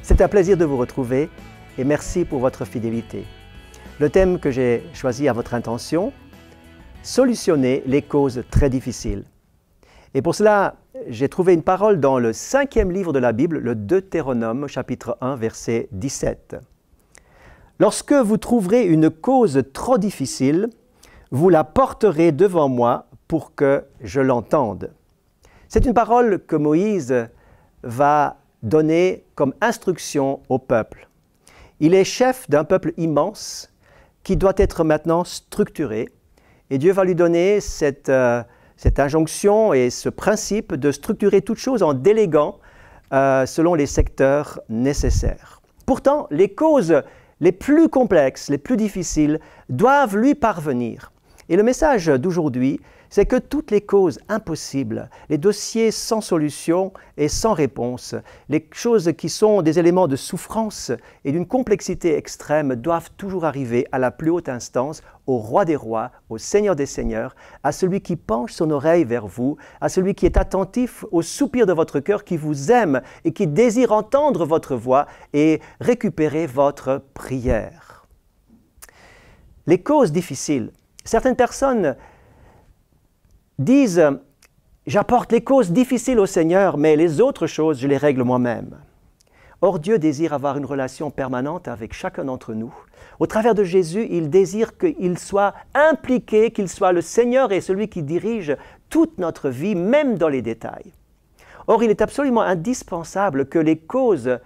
C'est un plaisir de vous retrouver et merci pour votre fidélité. Le thème que j'ai choisi à votre intention, solutionner les causes très difficiles. Et pour cela, j'ai trouvé une parole dans le 5e livre de la Bible, le Deutéronome, chapitre 1, verset 17. « Lorsque vous trouverez une cause trop difficile, vous la porterez devant moi pour que je l'entende. » C'est une parole que Moïse va donner comme instruction au peuple. Il est chef d'un peuple immense qui doit être maintenant structuré et Dieu va lui donner cette injonction et ce principe de structurer toute chose en déléguant selon les secteurs nécessaires. Pourtant, les causes les plus complexes, les plus difficiles, doivent lui parvenir. Et le message d'aujourd'hui, c'est que toutes les causes impossibles, les dossiers sans solution et sans réponse, les choses qui sont des éléments de souffrance et d'une complexité extrême doivent toujours arriver à la plus haute instance, au Roi des rois, au Seigneur des seigneurs, à celui qui penche son oreille vers vous, à celui qui est attentif aux soupirs de votre cœur, qui vous aime et qui désire entendre votre voix et récupérer votre prière. Les causes difficiles. Certaines personnes disent « J'apporte les causes difficiles au Seigneur, mais les autres choses, je les règle moi-même. » Or, Dieu désire avoir une relation permanente avec chacun d'entre nous. Au travers de Jésus, il désire qu'il soit impliqué, qu'il soit le Seigneur et celui qui dirige toute notre vie, même dans les détails. Or, il est absolument indispensable que les causes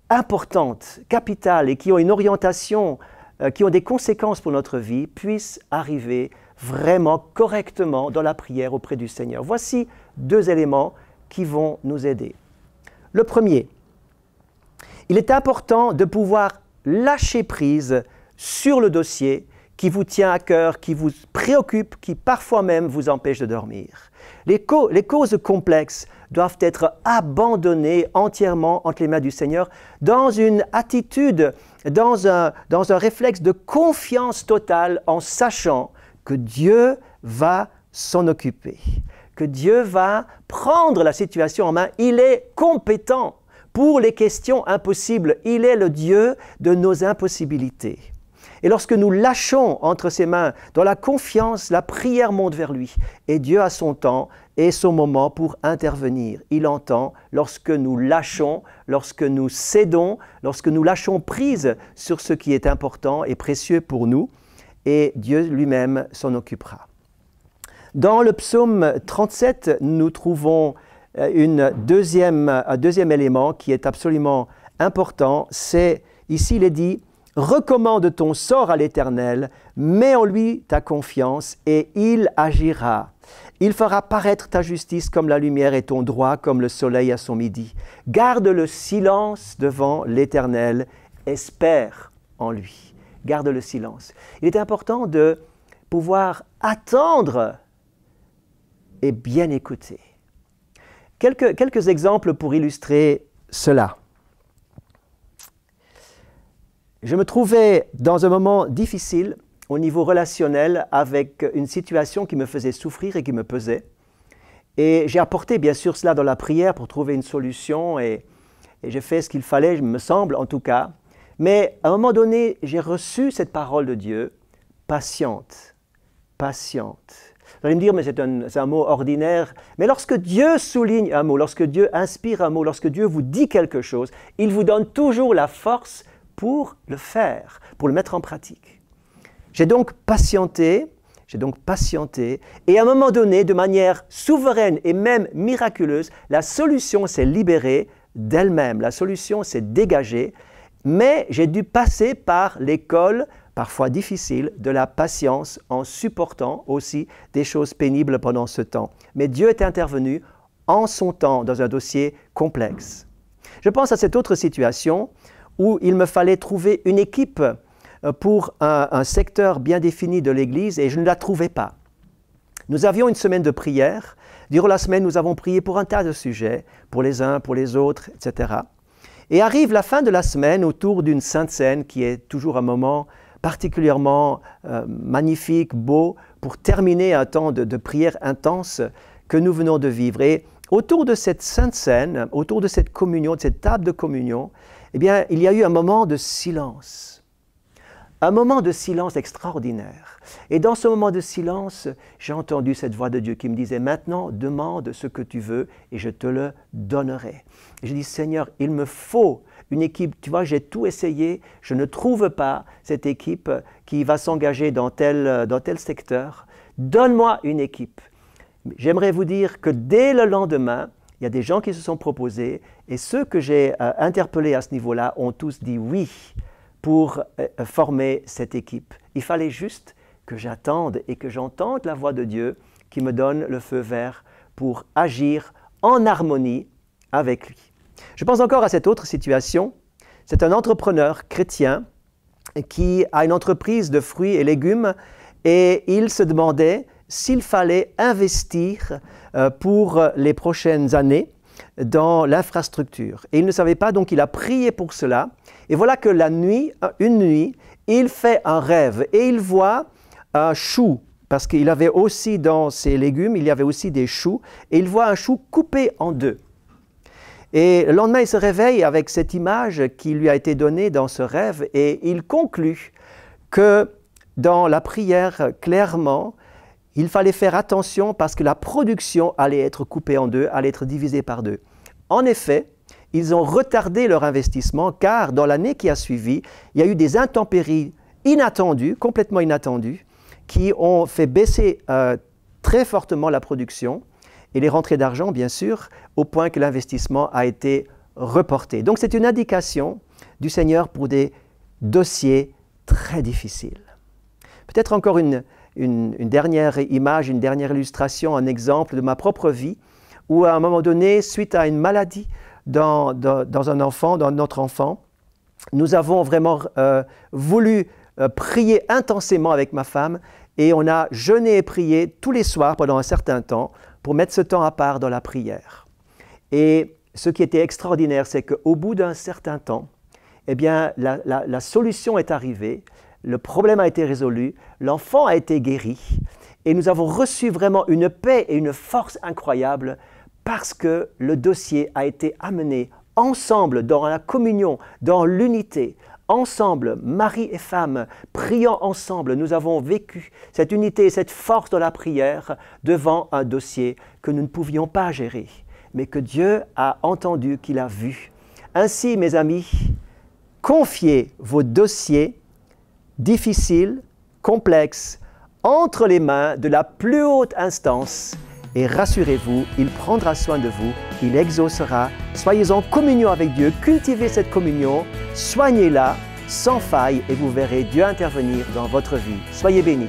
importantes, capitales et qui ont une orientation, qui ont des conséquences pour notre vie, puissent arriver vraiment correctement dans la prière auprès du Seigneur. Voici 2 éléments qui vont nous aider. Le premier, il est important de pouvoir lâcher prise sur le dossier qui vous tient à cœur, qui vous préoccupe, qui parfois même vous empêche de dormir. Les causes complexes doivent être abandonnées entièrement entre les mains du Seigneur dans une attitude, dans un réflexe de confiance totale en sachant que Dieu va s'en occuper, que Dieu va prendre la situation en main. Il est compétent pour les questions impossibles. Il est le Dieu de nos impossibilités. Et lorsque nous lâchons entre ses mains, dans la confiance, la prière monte vers lui. Et Dieu a son temps et son moment pour intervenir. Il entend lorsque nous lâchons, lorsque nous cédons, lorsque nous lâchons prise sur ce qui est important et précieux pour nous. Et Dieu lui-même s'en occupera. Dans le psaume 37, nous trouvons un deuxième élément qui est absolument important. C'est, ici il est dit, « Recommande ton sort à l'Éternel, mets en lui ta confiance et il agira. Il fera paraître ta justice comme la lumière et ton droit comme le soleil à son midi. Garde le silence devant l'Éternel, espère en lui. » Garde le silence. Il est important de pouvoir attendre et bien écouter. Quelques exemples pour illustrer cela. Je me trouvais dans un moment difficile au niveau relationnel avec une situation qui me faisait souffrir et qui me pesait. Et j'ai apporté bien sûr cela dans la prière pour trouver une solution et j'ai fait ce qu'il fallait, me semble en tout cas. Mais à un moment donné, j'ai reçu cette parole de Dieu, patiente, patiente. Vous allez me dire, mais c'est un mot ordinaire. Mais lorsque Dieu souligne un mot, lorsque Dieu inspire un mot, lorsque Dieu vous dit quelque chose, il vous donne toujours la force pour le faire, pour le mettre en pratique. J'ai donc patienté, et à un moment donné, de manière souveraine et même miraculeuse, la solution s'est libérée d'elle-même, la solution s'est dégagée. Mais j'ai dû passer par l'école, parfois difficile, de la patience en supportant aussi des choses pénibles pendant ce temps. Mais Dieu est intervenu en son temps dans un dossier complexe. Je pense à cette autre situation où il me fallait trouver une équipe pour un secteur bien défini de l'Église et je ne la trouvais pas. Nous avions une semaine de prière. Durant la semaine, nous avons prié pour un tas de sujets, pour les uns, pour les autres, etc. Et arrive la fin de la semaine autour d'une Sainte Seine qui est toujours un moment particulièrement magnifique, beau, pour terminer un temps de prière intense que nous venons de vivre. Et autour de cette sainte scène, autour de cette communion, de cette table de communion, eh bien, il y a eu un moment de silence. Un moment de silence extraordinaire. Et dans ce moment de silence, j'ai entendu cette voix de Dieu qui me disait « Maintenant, demande ce que tu veux et je te le donnerai. » J'ai dit « Seigneur, il me faut une équipe. Tu vois, j'ai tout essayé. Je ne trouve pas cette équipe qui va s'engager dans tel secteur. Donne-moi une équipe. » J'aimerais vous dire que dès le lendemain, il y a des gens qui se sont proposés et ceux que j'ai interpellés à ce niveau-là ont tous dit oui pour former cette équipe. Il fallait juste que j'attende et que j'entende la voix de Dieu qui me donne le feu vert pour agir en harmonie avec lui. Je pense encore à cette autre situation. C'est un entrepreneur chrétien qui a une entreprise de fruits et légumes et il se demandait s'il fallait investir pour les prochaines années dans l'infrastructure. Et il ne savait pas, donc il a prié pour cela. Et voilà que une nuit, il fait un rêve et il voit un chou, parce qu'il avait aussi dans ses légumes, il y avait aussi des choux, et il voit un chou coupé en deux. Et le lendemain, il se réveille avec cette image qui lui a été donnée dans ce rêve et il conclut que dans la prière, clairement, il fallait faire attention parce que la production allait être coupée en deux, allait être divisée par deux. En effet, ils ont retardé leur investissement car dans l'année qui a suivi, il y a eu des intempéries inattendues, complètement inattendues, qui ont fait baisser très fortement la production et les rentrées d'argent, bien sûr, au point que l'investissement a été reporté. Donc c'est une indication du Seigneur pour des dossiers très difficiles. Peut-être encore une dernière image, une dernière illustration, un exemple de ma propre vie, où à un moment donné, suite à une maladie dans notre enfant, nous avons vraiment voulu prier intensément avec ma femme et on a jeûné et prié tous les soirs pendant un certain temps pour mettre ce temps à part dans la prière. Et ce qui était extraordinaire, c'est qu'au bout d'un certain temps, eh bien, la solution est arrivée, le problème a été résolu, l'enfant a été guéri et nous avons reçu vraiment une paix et une force incroyables parce que le dossier a été amené ensemble dans la communion, dans l'unité. Ensemble, mari et femme, priant ensemble, nous avons vécu cette unité et cette force de la prière devant un dossier que nous ne pouvions pas gérer, mais que Dieu a entendu, qu'il a vu. Ainsi, mes amis, confiez vos dossiers difficiles, complexes, entre les mains de la plus haute instance et rassurez-vous, il prendra soin de vous, il exaucera. Soyez en communion avec Dieu, cultivez cette communion, soignez-la sans faille et vous verrez Dieu intervenir dans votre vie. Soyez bénis.